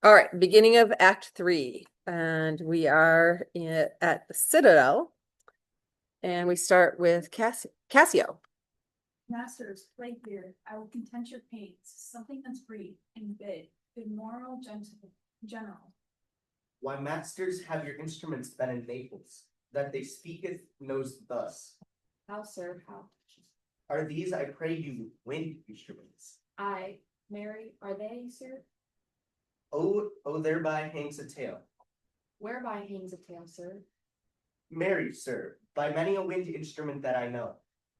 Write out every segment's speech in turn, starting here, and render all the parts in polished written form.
All right, beginning of Act 3, and we are at the Citadel, and we start with Cassio. Masters, play here. I will content your pains, something that's brief and good moral, general. Why, masters, have your instruments been in Naples, that they speaketh knows thus? How, sir, how? Are these, I pray you, wind instruments? Ay, Mary, are they, sir? Oh, thereby hangs a tale. Whereby hangs a tale, sir? Marry, sir, by many a wind instrument that I know.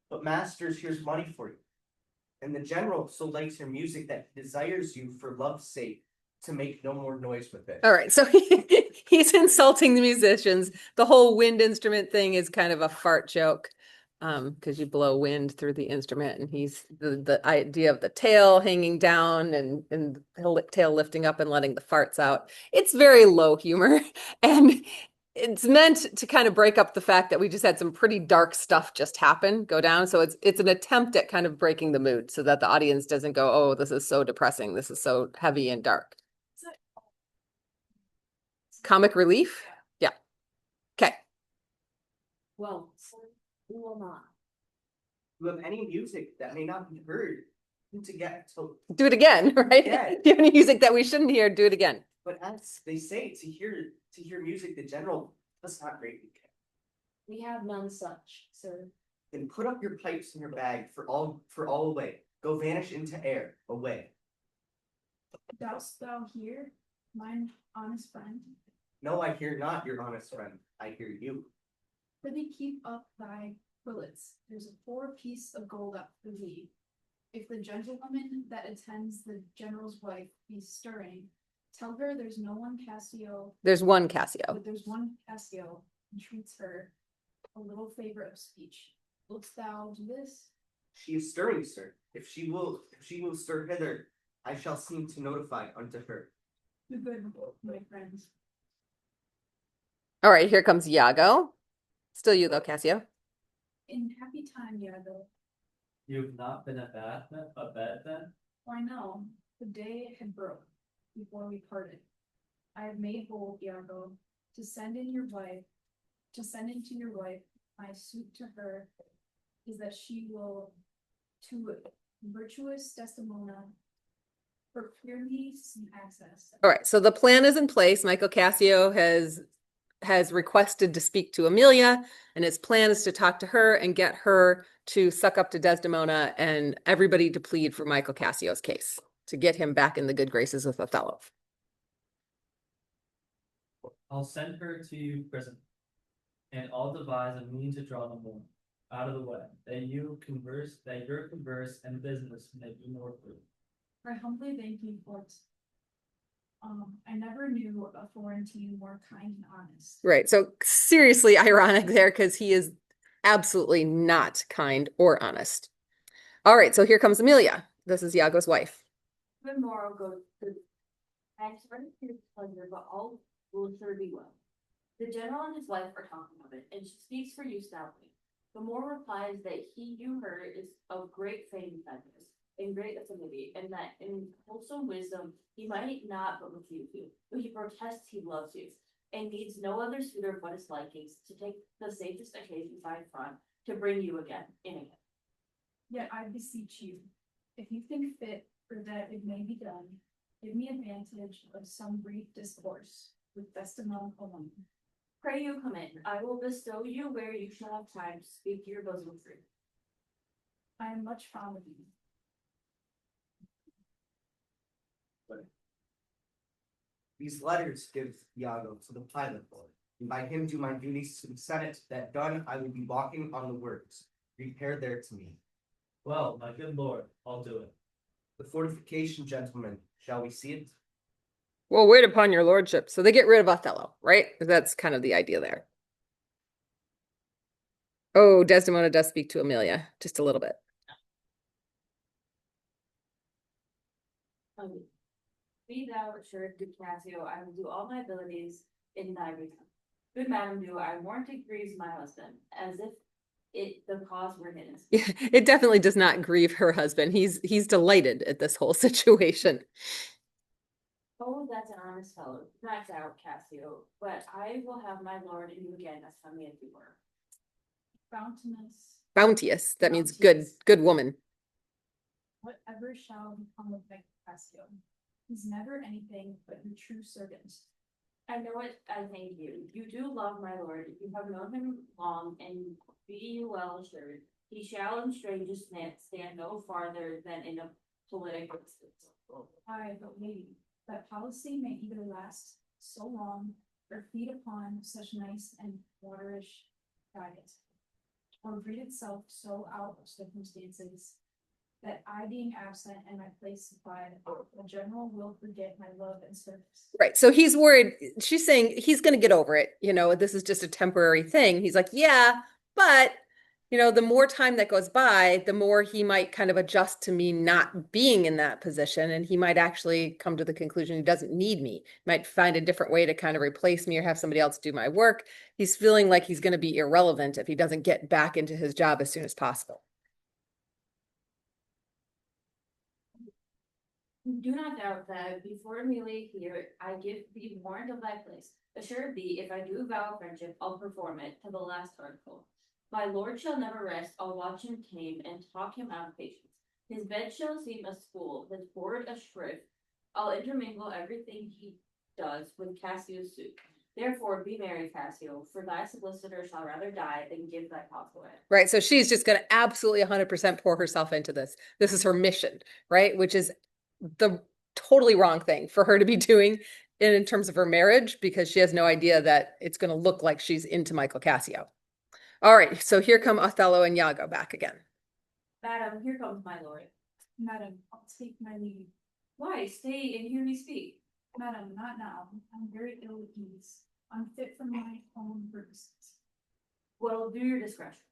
But masters, here's money for you. And the general so likes your music that he desires you for love's sake to make no more noise with it. All right, so he's insulting the musicians. The whole wind instrument thing is kind of a fart joke, because you blow wind through the instrument, and he's the idea of the tail hanging down and the tail lifting up and letting the farts out. It's very low humor, and it's meant to kind of break up the fact that we just had some pretty dark stuff just go down. So it's an attempt at kind of breaking the mood so that the audience doesn't go, oh, this is so depressing, this is so heavy and dark. Comic relief? Yeah. Okay. Well, sir, we will not. You have any music that may not be heard to get to Do it again, right? Yeah. Do you have any music that we shouldn't hear? Do it again. But as they say, to hear music, the general does not greatly care. We have none such, sir. Then put up your pipes in your bag for all away. Go vanish into air, away. Dost thou hear, mine honest friend? No, I hear not your honest friend. I hear you. Prithee keep up thy quillets. There's a 4 piece of gold up for thee. If the gentlewoman that attends the general's wife be stirring, tell her there's no one Cassio. There's one Cassio. But there's one Cassio entreats her a little favor of speech. Wilt thou do this? She is stirring, sir. If she will stir hither, I shall seem to notify unto her. Do good, my friends. All right, here comes Iago. Still you though, Cassio. In happy time, Iago. You've not been at bed then? Why no, the day had broke before we parted. I have made bold, Iago, to send into your wife my suit to her is that she will to virtuous Desdemona procure me some access. All right, so the plan is in place. Michael Cassio has requested to speak to Amelia, and his plan is to talk to her and get her to suck up to Desdemona and everybody to plead for Michael Cassio's case to get him back in the good graces with Othello. I'll send her to prison, and I'll devise a mean to draw them more out of the way, that your converse and business may be more free. I humbly thank you for it. I never knew a Florentine more kind and honest. Right. So seriously ironic there because he is absolutely not kind or honest. All right. So here comes Amelia. This is Iago's wife. Good morrow goes to I express his pleasure, but all will sure be well. The general and his wife are talking of it, and she speaks for you stoutly. The more replies that he knew her is of great fame and kindness, and great affinity, and that in wholesome wisdom he might not but refuse you, but he protests he loves you, and needs no other suitor but his likings, to take the safest occasion by front, to bring you in again. Yet I beseech you, if you think fit for that it may be done, give me advantage of some brief discourse with Desdemona alone. Pray you come in. I will bestow you where you shall have time to speak your bosom free. I am much fond of you. These letters give Iago to the pilot board, and by him do my duties to the Senate. That done, I will be walking on the works. Repair there to me. Well, my good lord, I'll do it. The fortification, gentlemen, shall we see it? Well, wait upon your lordship. So they get rid of Othello, right? That's kind of the idea there. Oh, Desdemona does speak to Amelia just a little bit. Be thou assured, good Cassio, I will do all my abilities in thy return. Good madam, do I warrant it grieves my husband, as if the cause were his. It definitely does not grieve her husband. He's delighted at this whole situation. Oh, that's an honest fellow. Not doubt, Cassio, but I will have my lord and you again as friendly as you were. Bounteous, Bounteous, that means good, good woman. whatever shall become of Cassio. He's never anything but your true servant. I know it, I thank you. You do love my lord. You have known him long, and be you well assured. He shall in strangest stand no farther than in a political distance. Ay, but lady, that policy may either last so long, or feed upon such nice and waterish diet, or breed itself so out of circumstances, that I being absent and my place supplied, the general will forget my love and service. Right. So he's worried. She's saying he's going to get over it. This is just a temporary thing. He's like, yeah, but, the more time that goes by, the more he might kind of adjust to me not being in that position. And he might actually come to the conclusion he doesn't need me, might find a different way to kind of replace me or have somebody else do my work. He's feeling like he's going to be irrelevant if he doesn't get back into his job as soon as possible. Do not doubt that before me lay here, I give thee warrant of thy place. Assured thee, if I do vow friendship, I'll perform it to the last article. My lord shall never rest, I'll watch him tame and talk him out of patience. His bed shall seem a school, his board a shrift. I'll intermingle everything he does with Cassio's suit. Therefore be merry, Cassio, for thy solicitor shall rather die than give thy cause away. Right. So she's just going to absolutely 100% pour herself into this. This is her mission, right? Which is the totally wrong thing for her to be doing in terms of her marriage, because she has no idea that it's going to look like she's into Michael Cassio. All right. So here come Othello and Iago back again. Madam, here comes my lord. Madam, I'll take my leave. Why, stay and hear me speak. Madam, not now. I'm very ill at ease, unfit for my own purposes. Well, do your discretion.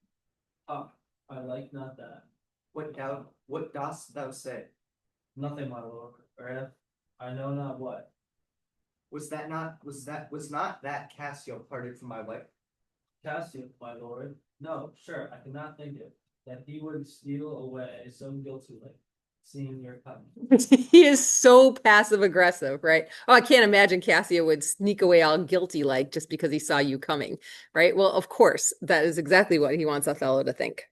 Ah, I like not that. What dost thou say? Nothing, my lord, or if I know not what. Was not that Cassio parted from my wife? Cassio, my lord, no, sure, I cannot think it, that he would steal away so guiltily, seeing your coming. He is so passive aggressive, right? Oh, I can't imagine Cassio would sneak away all guilty like just because he saw you coming, right? Well, of course, that is exactly what he wants Othello to think.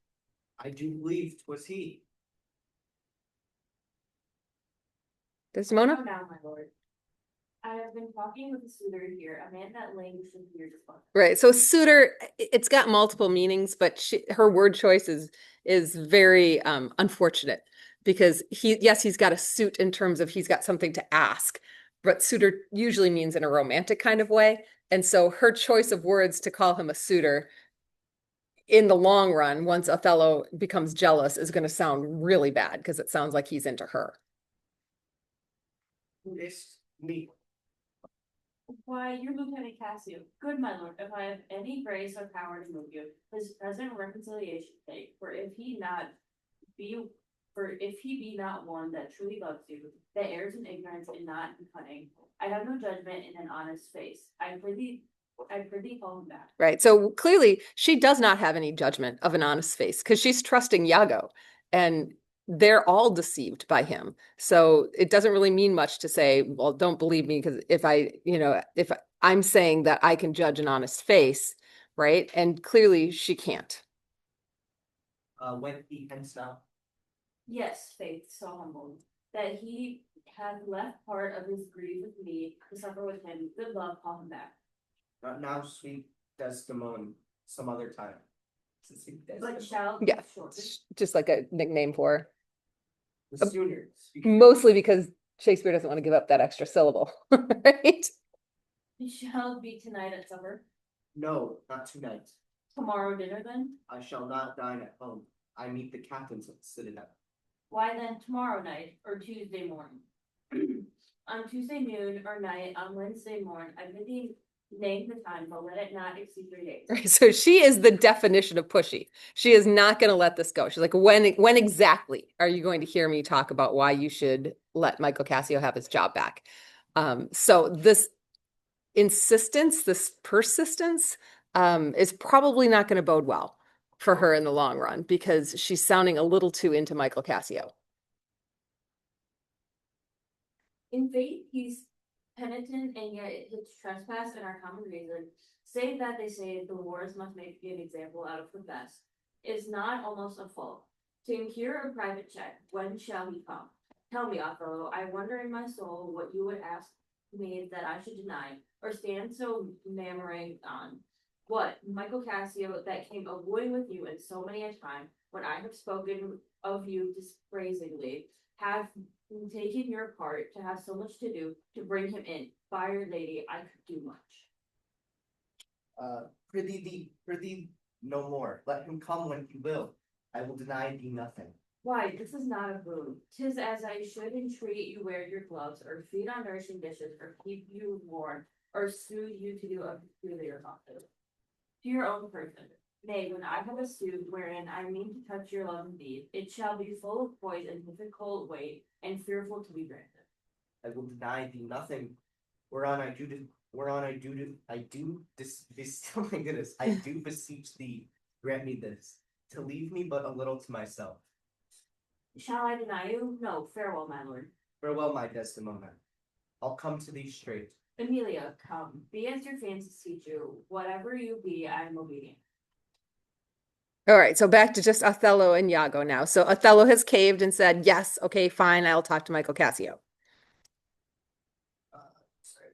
I do believe 'twas he. Desdemona? Now, my lord. I have been talking with a suitor here, a man that languishes here to fun. Right. So suitor, it's got multiple meanings, but her word choice is very unfortunate, because he's got a suit in terms of he's got something to ask, but suitor usually means in a romantic kind of way. And so her choice of words to call him a suitor in the long run, once Othello becomes jealous, is going to sound really bad because it sounds like he's into her. Who is me? Why, you're Lieutenant Cassio. Good, my lord, if I have any grace or power to move you, his present reconciliation take, for if he be not one that truly loves you, that errs in ignorance and not in cunning, I have no judgment in an honest face. I prithee call him back. Right. So clearly she does not have any judgment of an honest face because she's trusting Iago, and they're all deceived by him. So it doesn't really mean much to say, well, don't believe me, because if I'm saying that I can judge an honest face, right? And clearly she can't. Went he hence now? Yes, faith, so humble, that he had left part of his grief with me to suffer with him. Good love, call him back. Not now, sweet Desdemona, some other time. But shall Yeah. shortly. Just like a nickname for her. The sooner. Mostly because Shakespeare doesn't want to give up that extra syllable, right? It shall be tonight at supper. No, not tonight. Tomorrow dinner then? I shall not dine at home. I meet the captains at the citadel. Why then tomorrow night or Tuesday morning? On Tuesday noon or night, on Wednesday morn, I bid thee name the time, but let it not exceed 3 days. Right. So she is the definition of pushy. She is not going to let this go. She's like, when exactly are you going to hear me talk about why you should let Michael Cassio have his job back? So this insistence, this persistence, is probably not going to bode well for her in the long run, because she's sounding a little too into Michael Cassio. In faith, he's penitent and yet his trespass in our common reason, save that they say the wars must make an example out of the best, is not almost a fault. To incur a private check, when shall he come? Tell me, Othello, I wonder in my soul what you would ask me that I should deny, or stand so mammering on. What, Michael Cassio, that came a wooing with you in so many a time, when I have spoken of you dispraisingly, have taken your part to have so much to do to bring him in. Fire lady, I could do much. Prithee no more. Let him come when he will. I will deny thee nothing. Why, this is not a boon. 'Tis as I should entreat you wear your gloves, or feed on nourishing dishes, or keep you warm, or soothe you to do a peculiar office. To your own person. Nay, when I have a suit wherein I mean to touch your love indeed, it shall be full of poise and difficult weight, and fearful to be granted. I will deny thee nothing. Whereon I do oh my goodness, I do beseech thee, grant me this, to leave me but a little to myself. Shall I deny you? No, farewell, my lord. Farewell, my Desdemona. I'll come to thee straight. Emilia, come. Be as your fancies teach you. Whatever you be, I am obedient. All right, so back to just Othello and Iago now. So Othello has caved and said, yes, okay, fine, I'll talk to Michael Cassio. Sorry,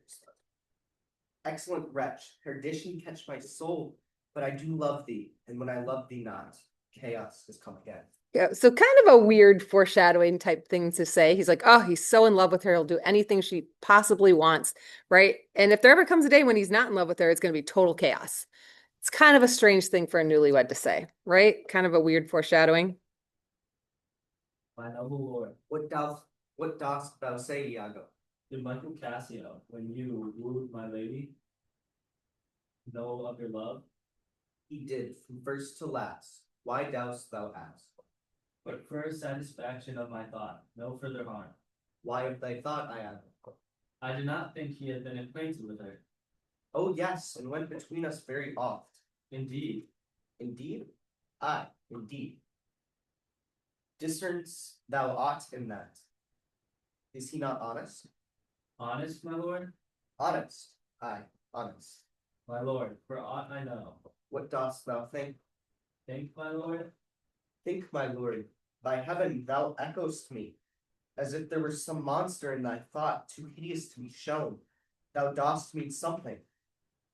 excellent wretch, perdition catch my soul, but I do love thee, and when I love thee not, chaos has come again. Yeah, so kind of a weird foreshadowing type thing to say. He's like, oh, he's so in love with her, he'll do anything she possibly wants, right? And if there ever comes a day when he's not in love with her, it's going to be total chaos. It's kind of a strange thing for a newlywed to say, right? Kind of a weird foreshadowing. My noble lord, What dost thou say, Iago? did Michael Cassio, when you wooed my lady, know of your love? He did, from first to last. Why dost thou ask? But for satisfaction of my thought, no further harm. Why of thy thought, Iago? I did not think he had been acquainted with her. Oh yes, and went between us very oft. Indeed, Indeed? Aye, indeed. Discerns thou aught in that? Is he not honest? honest, my lord? Honest, aye, honest. My lord, for aught I know. What dost thou think? Think, my lord? Think, my lord, by heaven thou echoest me, as if there were some monster in thy thought too hideous to be shown. Thou dost mean something.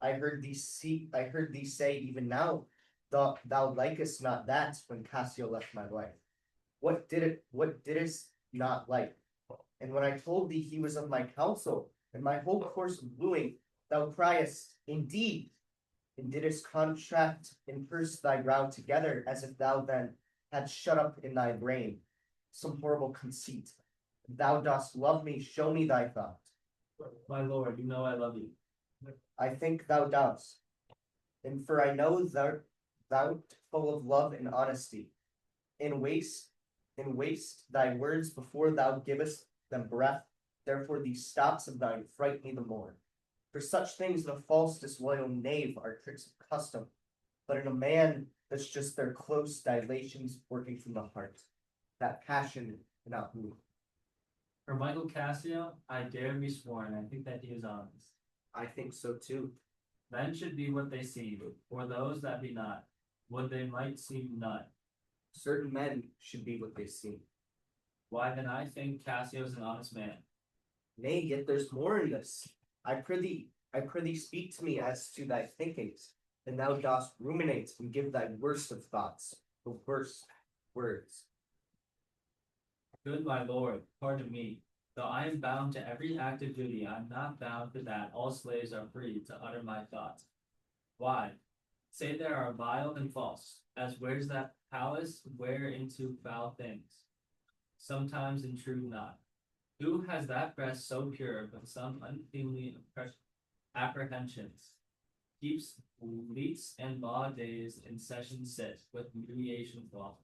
I heard thee say even now, thou likest not that when Cassio left my wife. What didst not like? And when I told thee he was of my counsel, and my whole course of wooing, thou criest, indeed, and didst contract and purse thy brow together, as if thou then had shut up in thy brain some horrible conceit. If thou dost love me, show me thy thought. My lord, you know I love you. I think thou dost. And for I know thou'rt full of love and honesty. And waste thy words before thou givest them breath. Therefore these stops of thine fright me the more. For such things the false disloyal knave are tricks of custom, but in a man that's just their close dilations working from the heart. That passion cannot move. For Michael Cassio, I dare be sworn, I think that he is honest. I think so too. Men should be what they seem, or those that be not, what they might seem not. Certain men should be what they seem. Why then I think Cassio is an honest man. Nay, yet there's more in this. I prithee speak to me as to thy thinkings, and thou dost ruminate and give thy worst of thoughts, the worst words. Good my lord, pardon me. Though I am bound to every act of duty, I am not bound to that all slaves are free to utter my thoughts. Why? Say they are vile and false, as where's that palace wear into foul things, sometimes intrude not. Who has that breast so pure, but some uncleanly apprehensions? Keeps leets and law days in session sit, with mediation law.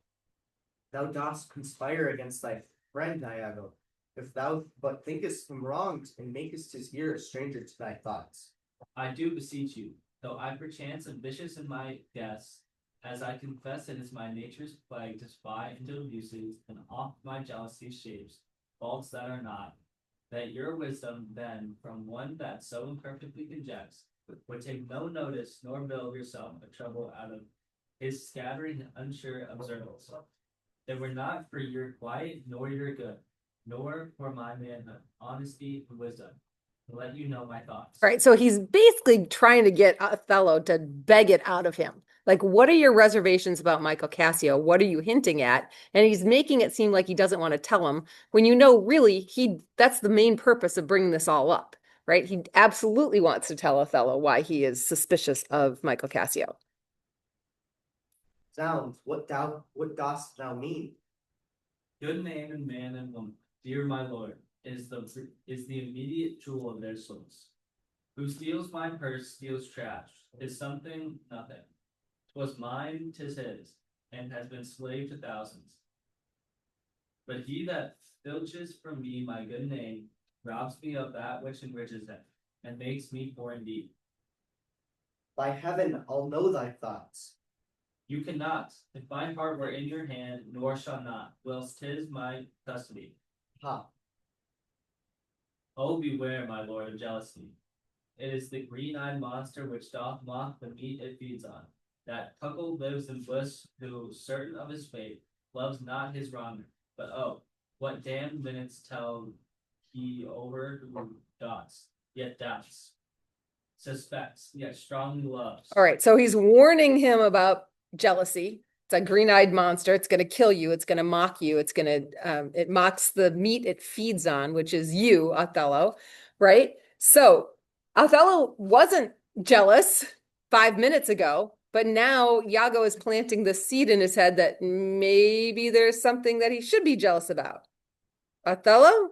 Thou dost conspire against thy friend, Iago, if thou but thinkest him wronged, and makest his ear a stranger to thy thoughts. I do beseech you, though I perchance am vicious in my guess, as I confess it is my nature's plague to spy into abuses, and oft my jealousy shapes faults that are not. that your wisdom then from one that so imperfectly conjects would take no notice nor build yourself a trouble out of his scattering unsure observance. They were not for your quiet nor your good, nor for my manhood, honesty, and wisdom, to let you know my thoughts. Right. So he's basically trying to get Othello to beg it out of him. Like, what are your reservations about Michael Cassio? What are you hinting at? And he's making it seem like he doesn't want to tell him when you know really that's the main purpose of bringing this all up, right? He absolutely wants to tell Othello why he is suspicious of Michael Cassio. Zounds, what dost thou mean? Good name and man and woman, dear my lord, is the immediate jewel of their souls. Who steals my purse steals trash, is something, nothing. 'Twas mine, 'tis his, and has been slave to thousands. But he that filches from me my good name robs me of that which enriches him, and makes me poor indeed. By heaven, I'll know thy thoughts. You cannot, if my heart were in your hand, nor shall not, whilst 'tis my custody. Ha, Oh, beware, my lord, of jealousy. It is the green-eyed monster which doth mock the meat it feeds on. That cuckold lives in bliss, who, certain of his fate, loves not his wronger. But oh, what damned minutes tell he over who dots, yet doubts, suspects, yet strongly loves. All right. So he's warning him about jealousy. It's a green-eyed monster. It's going to kill you. It's going to mock you. It mocks the meat it feeds on, which is you, Othello, right? So Othello wasn't jealous 5 minutes ago, but now Iago is planting the seed in his head that maybe there's something that he should be jealous about. Othello?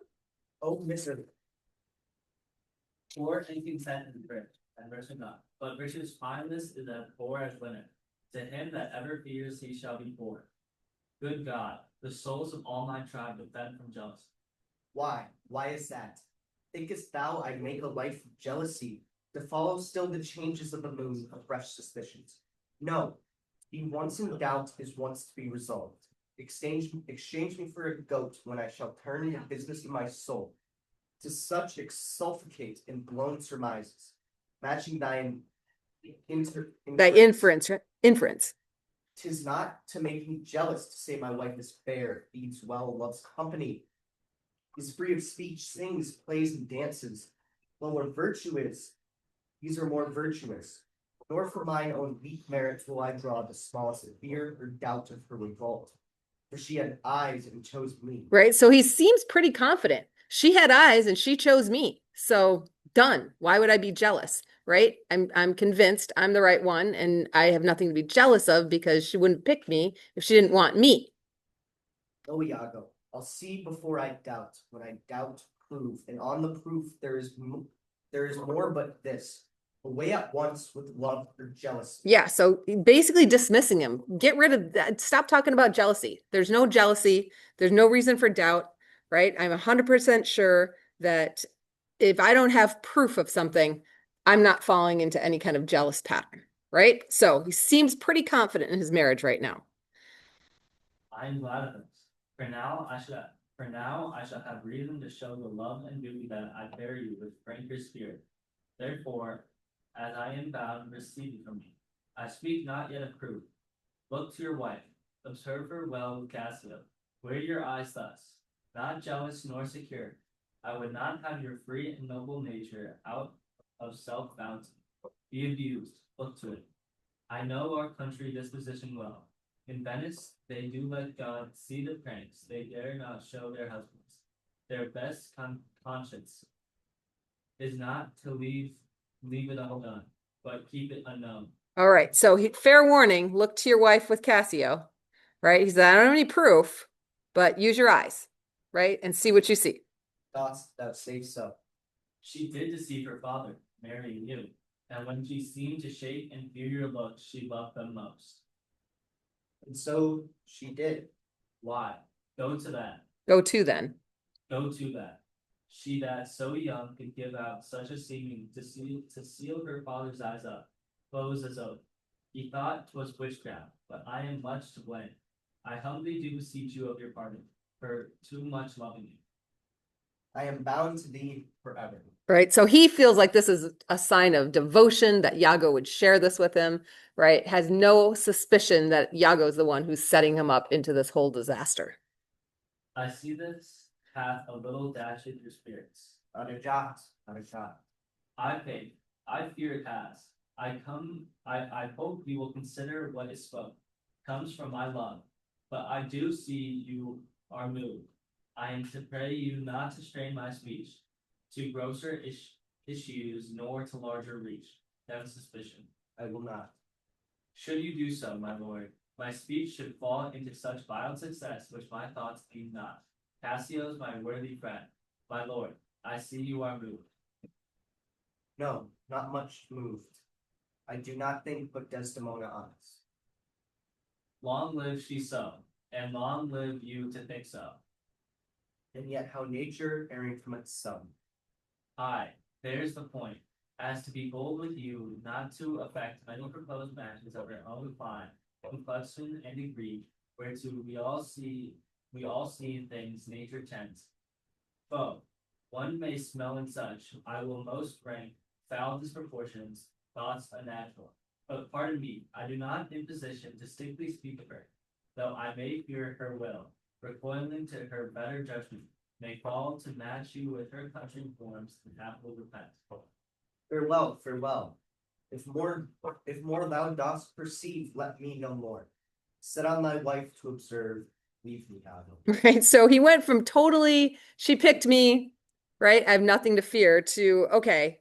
oh misery. Poor and content is rich, and rich not. But riches fineness is as poor as linen. To him that ever fears he shall be poor. Good God, the souls of all my tribe defend from jealousy. Why? Why is that? Thinkest thou I make a life of jealousy, to follow still the changes of the moon of fresh suspicions? No, be once in doubt is once to be resolved. Exchange me for a goat when I shall turn the business of my soul to such exsulficate in blown surmises, matching thine That inference. Tis not to make me jealous to say my wife is fair, feeds well, loves company, is free of speech, sings, plays, and dances. Well, where virtue is, these are more virtuous. Nor for mine own weak merits will I draw the smallest fear or doubt of her revolt. For she had eyes and chose me. Right. So he seems pretty confident. She had eyes and she chose me. So done. Why would I be jealous? Right. I'm convinced I'm the right one and I have nothing to be jealous of because she wouldn't pick me if she didn't want me. O Iago, I'll see before I doubt. When I doubt, prove. And on the proof there is more but this. Away at once with love or jealousy. Yeah. So basically dismissing him. Get rid of that. Stop talking about jealousy. There's no jealousy. There's no reason for doubt. Right. I'm 100% sure that if I don't have proof of something, I'm not falling into any kind of jealous pattern. Right. So he seems pretty confident in his marriage right now. I am glad of this. For now I shall have reason to show the love and duty that I bear you with franker spirit. Therefore, as I am bound, receive it from me. I speak not yet of proof. Look to your wife, observe her well with Cassio. Wear your eyes thus, not jealous nor secure. I would not have your free and noble nature out of self-bounty be abused. Look to it. I know our country disposition well. In Venice, they do let God see the pranks they dare not show their husbands. Their best conscience is not to leave it undone, but keep it unknown. All right. So fair warning, look to your wife with Cassio, right? He said, I don't have any proof, but use your eyes, right? And see what you see. Dost thou say so? She did deceive her father, marrying you, and when she seemed to shake and fear your looks, she loved them most. And so she did. Why? Go to that. Go to then. Go to that. She that so young could give out such a seeming to seal her father's eyes up, close as oath. He thought 'twas witchcraft, but I am much to blame. I humbly do beseech you of your pardon, for too much loving you. I am bound to thee forever. Right. So he feels like this is a sign of devotion that Iago would share this with him, right? Has no suspicion that Iago is the one who's setting him up into this whole disaster. I see this hath a little dashed your spirits. Not a jot, not a jot. I think, I fear it has. I hope you will consider what is spoken. Comes from my love. But I do see you are moved. I am to pray you not to strain my speech to grosser issues, nor to larger reach than suspicion. I will not. Should you do so, my lord, my speech should fall into such violent success which my thoughts deem not. Cassio's my worthy friend, my lord, I see you are moved. No, not much moved. I do not think but Desdemona honest. Long live she so, and long live you to think so. And yet how nature erring from its son. Aye, there's the point. As to be bold with you, not to affect many proposed matches of your own decline, complexion and degree, whereto we all see in things nature tends. Foe, one may smell in such, I will most rank foul disproportions, thoughts unnatural. But pardon me, I do not in position to distinctly speak of her, though I may fear her will, recoiling to her better judgment, may fall to match you with her country forms and happily repent. Farewell, farewell. If more thou dost perceive, let me no more. Set on thy wife to observe, leave me Iago. Right. So he went from totally, she picked me, right? I have nothing to fear to, okay,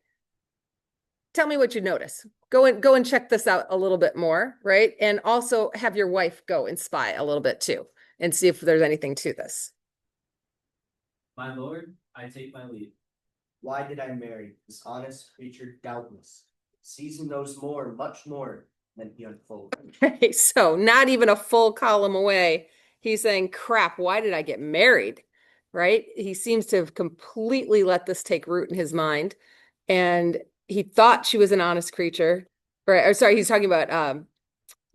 tell me what you notice. Go and check this out a little bit more, right? And also have your wife go and spy a little bit too and see if there's anything to this. My lord, I take my leave. Why did I marry this honest creature? Doubtless. Season knows more, much more than he unfolds. Okay, so not even a full column away, he's saying, crap, why did I get married? Right? He seems to have completely let this take root in his mind. And he thought she was an honest creature. Right, or sorry, he's talking about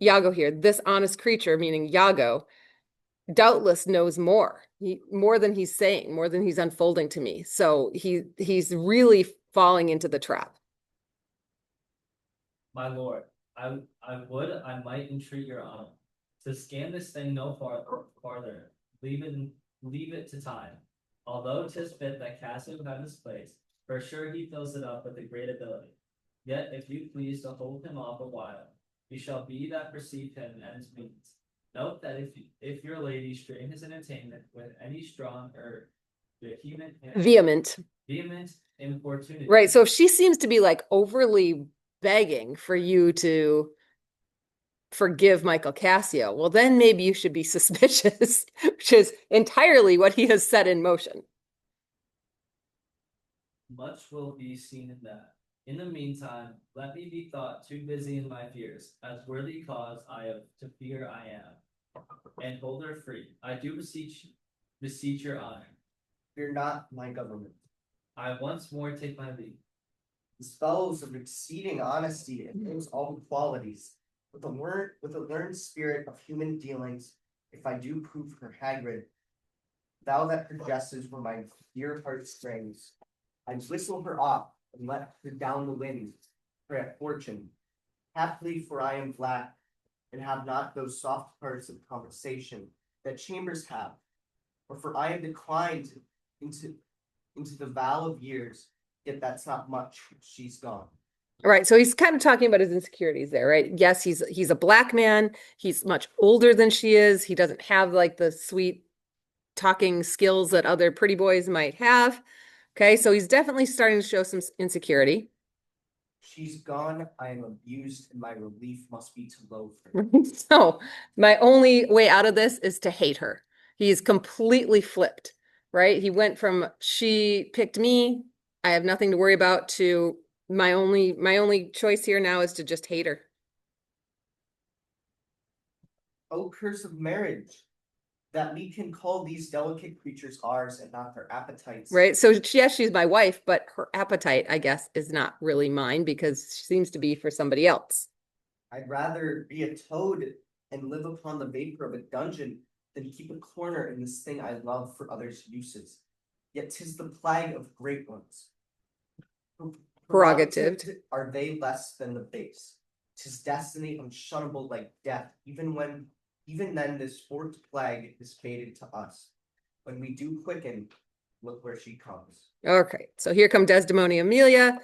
Iago here. This honest creature, meaning Iago, doubtless knows more than he's saying, more than he's unfolding to me. So he's really falling into the trap. My lord, I might entreat your honor to scan this thing no farther. Leave it to time. Although 'tis fit that Cassio have his place, for sure he fills it up with a great ability. Yet if you please to hold him off a while, you shall be that perceive him and his means. Note that if your lady strain his entertainment with any strong or Vehement. importunity. Right. So if she seems to be like overly begging for you to forgive Michael Cassio, well, then maybe you should be suspicious, which is entirely what he has set in motion. Much will be seen in that. In the meantime, let me be thought too busy in my fears, as worthy cause I have to fear I am, and hold her free. I do beseech your honor. Fear not my government. I once more take my leave. This fellow's of exceeding honesty and knows all qualities, with a learned spirit of human dealings. If I do prove her Hagrid, thou that her jesses were my dear heart strings, I'd whistle her off and let her down the wind, for at fortune. Haply, for I am black, and have not those soft parts of conversation that chambers have, or for I have declined into the val of years, yet that's not much, she's gone. Right. So he's kind of talking about his insecurities there, right? Yes, he's a black man. He's much older than she is. He doesn't have like the sweet talking skills that other pretty boys might have. Okay, so he's definitely starting to show some insecurity. She's gone, I am abused, and my relief must be to loathe her. So my only way out of this is to hate her. He's completely flipped, right? He went from she picked me, I have nothing to worry about, to my only choice here now is to just hate her. O curse of marriage, that we can call these delicate creatures ours and not their appetites. Right. So yes, she's my wife, but her appetite, I guess, is not really mine because she seems to be for somebody else. I'd rather be a toad and live upon the vapor of a dungeon than keep a corner in this thing I love for others' uses. Yet 'tis the plague of great ones. Prerogative. Are they less than the base? 'Tis destiny unshuttable like death, even then this fourth plague is fated to us. When we do quicken, look where she comes. Okay, so here come Desdemona and Amelia.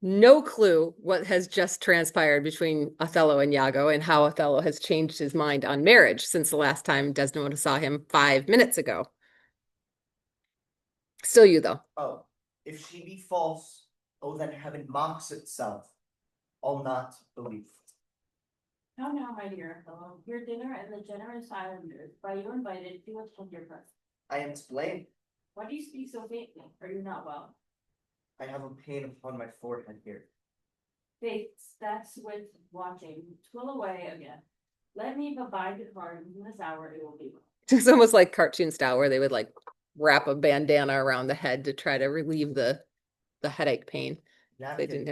No clue what has just transpired between Othello and Iago and how Othello has changed his mind on marriage since the last time Desdemona saw him 5 minutes ago. Still you, though. Oh, if she be false, oh then heaven mocks itself. I'll not believe. How now, my dear fellow, your dinner and the generous islanders, by you invited, do attend your presence. I am to blame. Why do you speak so faintly? Are you not well? I have a pain upon my forehead here. Faith, that's with watching. 'Twill away again. Let me but bide depart, in this hour it will be well. It's almost like cartoon style where they would like wrap a bandana around the head to try to relieve the headache pain. They Napkin. didn't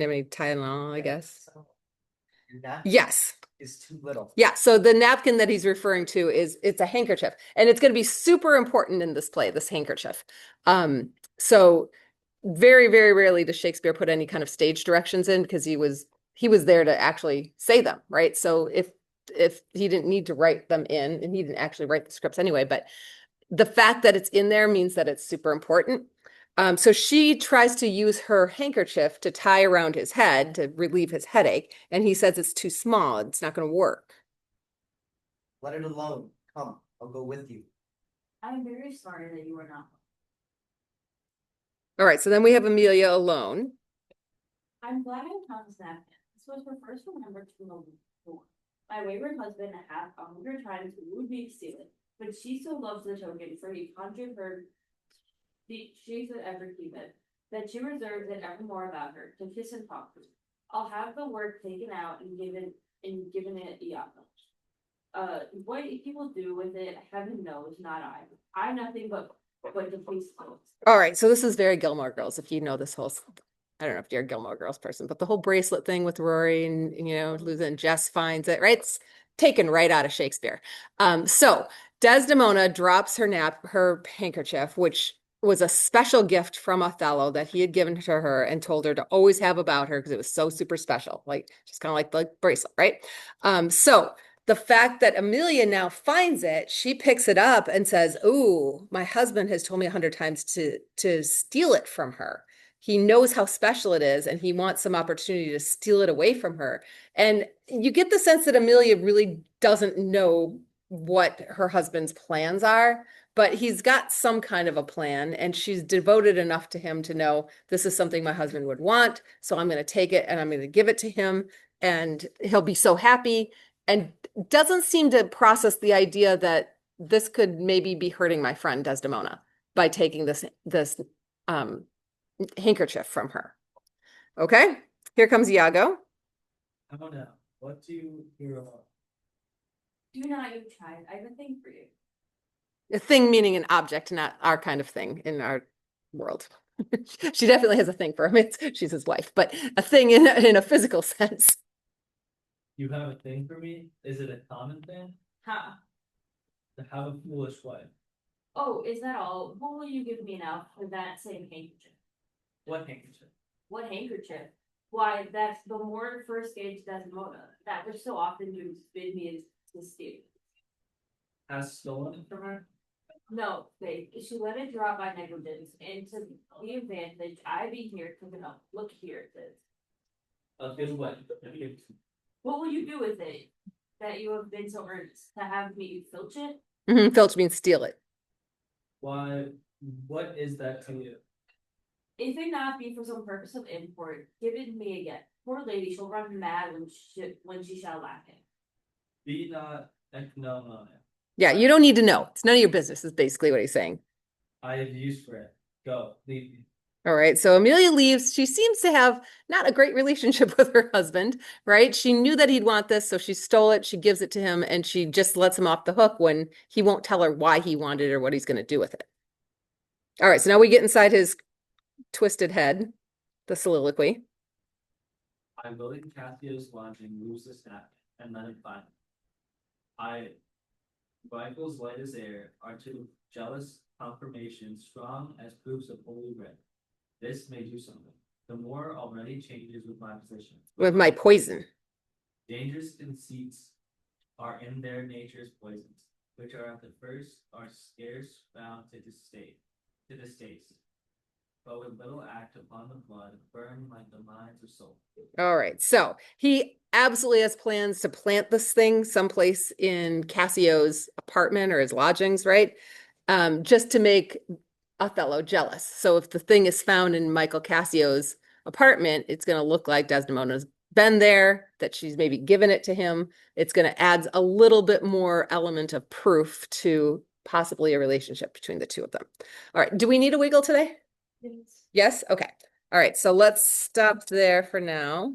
have any Tylenol, I guess. So, your napkin Yes. is too little. Yeah, so the napkin that he's referring to it's a handkerchief, and it's going to be super important in this play, this handkerchief. So very, very rarely does Shakespeare put any kind of stage directions in because he was there to actually say them, right? So if he didn't need to write them in, and he didn't actually write the scripts anyway, but the fact that it's in there means that it's super important. So she tries to use her handkerchief to tie around his head to relieve his headache, and he says it's too small, it's not going to work. Let it alone. Come, I'll go with you. I am very sorry that you are not well. All right, so then we have Amelia alone. I'm glad I found this napkin. This was her first remembrance from the war. My wayward husband hath 100 times wooed me to steal it, but she so loves the token, for he conjured her, she should ever keep it, that she reserves it evermore about her, to kiss and talk to. I'll have the work taken out and given it Iago. What people do with it, heaven knows, not I. I nothing but to please clothes. All right, so this is very Gilmore Girls. If you know this whole, I don't know if you're a Gilmore Girls person, but the whole bracelet thing with Rory and Luther and Jess finds it, right? It's taken right out of Shakespeare. So Desdemona drops her handkerchief, which was a special gift from Othello that he had given to her and told her to always have about her because it was so super special, like just kind of like the bracelet, right? So the fact that Amelia now finds it, she picks it up and says, "Ooh, my husband has told me 100 times to steal it from her. He knows how special it is, and he wants some opportunity to steal it away from her." And you get the sense that Amelia really doesn't know what her husband's plans are, but he's got some kind of a plan, and she's devoted enough to him to know this is something my husband would want, so I'm going to take it and I'm going to give it to him, and he'll be so happy. And doesn't seem to process the idea that this could maybe be hurting my friend Desdemona by taking this handkerchief from her. Okay, here comes Iago. How now? What do you hear of? Do not you chide, I have a thing for you. A thing meaning an object, not our kind of thing in our world. She definitely has a thing for him. She's his wife, but a thing in a physical sense. You have a thing for me? Is it a common thing? Ha! To have a foolish wife. Oh, is that all? What will you give me now for that same handkerchief? What handkerchief? What handkerchief? Why, that's the more first gauge Desdemona, that which so often you bid me to steal. Has stolen it from her? No, Faith, she let it drop by negligence, and to the advantage, I be here to look here, it is. A good wife. What will you do with it, that you have been so earnest, to have me filch it? Filch means steal it. Why, what is that to you? If it not be for some purpose of import, give it me again. Poor lady, she'll run mad when she shall lack it. Be not no. Yeah, you don't need to know. It's none of your business, is basically what he's saying. I have use for it. Go, leave me. All right, so Amelia leaves. She seems to have not a great relationship with her husband, right? She knew that he'd want this, so she stole it, she gives it to him, and she just lets him off the hook when he won't tell her why he wanted it or what he's going to do with it. All right, so now we get inside his twisted head, the soliloquy. I will in Cathio's lodging lose this napkin, and let him find it. Rivals light as air are to jealous confirmation strong as proofs of holy writ. This may do something. The more already changes with my position. With my poison. Dangerous conceits are in their natures poisons, which are at the first are scarce found to distaste. But with little act upon the blood, burn like the mines of soul. All right. So he absolutely has plans to plant this thing someplace in Cassio's apartment or his lodgings, right? Just to make Othello jealous. So if the thing is found in Michael Cassio's apartment, it's going to look like Desdemona's been there, that she's maybe given it to him. It's going to add a little bit more element of proof to possibly a relationship between the two of them. All right. Do we need a wiggle today? Yes? Okay. All right. So let's stop there for now.